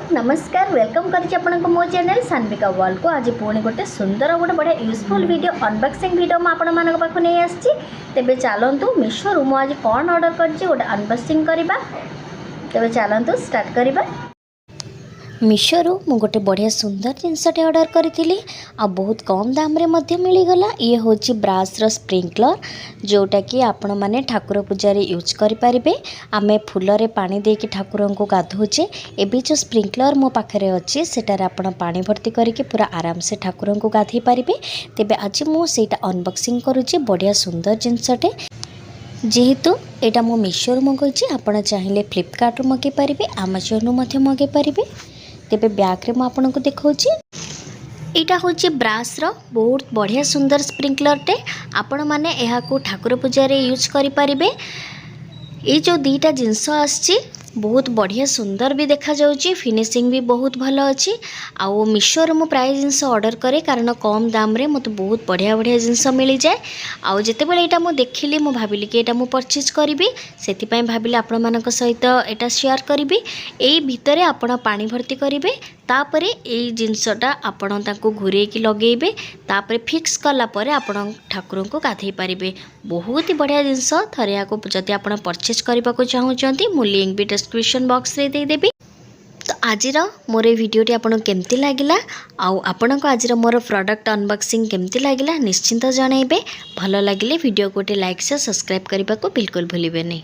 नमस्कार वेलकम कर मो चैनल सान्विका वर्ल्ड को आज पुणी गोटे सुंदर गोटे बढ़िया यूजफुल वीडियो अनबॉक्सिंग वीडियो मुझे पाख नहीं आसी तेरे चलतु मीशो मुझे आज कौन ऑर्डर कर गोटे अनबॉक्सिंग करवा तेरे चलतु स्टार्ट करवा। मीशो मु गोटे बढ़िया सुंदर जिनसटे ऑर्डर करी आ बहुत कम दाम रे मध्य मिलगला। ये हूँ ब्रास स्प्रिंकलर जोटा कि आपण मैंने ठाकुर पूजा यूज करें। आम फूल रे पानी देके ठाकुर को गाधोचे एवं जो स्प्रिंकलर मो पाखे अच्छी सेटार आप पानी भर्ती करके पूरा आराम से ठाकुर को गाधे पारे। तेबे आज मुझे अनबॉक्सिंग करुच्ची बढ़िया सुंदर जिनसटे जेहेतु यहाँ मो मीशो मंगाई आप चाहिए फ्लिपकार्ट मगे पारे आमाजोन मगे पारे। तेबे बैग रे आपको देखा यहाँ हूँ ब्रास बहुत बढ़िया सुंदर स्प्रिंकलर टे आपण मैंने यहाँ ठाकुर पूजा यूज करें। ये जो दीटा जिनस आसी बहुत बढ़िया सुंदर भी देखा जाउची फिनिशिंग भी बहुत भल अच्छी। आउ मीशो रे मु प्राय जिनस ऑर्डर करे कारण कम दाम रे मते बहुत बढ़िया बढ़िया जिनस मिल जाए। आउ जेते बेले एटा मु देखिली मु भाबिली कि एटा मु परचेज करिवि सेति पय भाबिली आपण मानक सहित एटा शेयर करिवि। एई भितरे आपण पानी भर्ती करिवे तापरे एई जिनसटा आपण ताको घुरे कि लगेइबे तापरे फिक्स कला परे आपण ठाकुर को गाधेई पारिबे। बहुत ही बढ़िया जिनस थरे याको जदि आपण परचेज करबा को चाहूचंती मु लिंक भी डिस्क्रिप्शन बॉक्स रे दे देबी। तो आज मोर वीडियोटी आपन केमती लागिला आउ आपन को आज मोर प्रोडक्ट अनबॉक्सिंग केमती लागिला निश्चिंत जणाइबे। भल लागिले वीडियो को लाइक से सब्सक्राइब करने को बिल्कुल भूलिबे नहीं।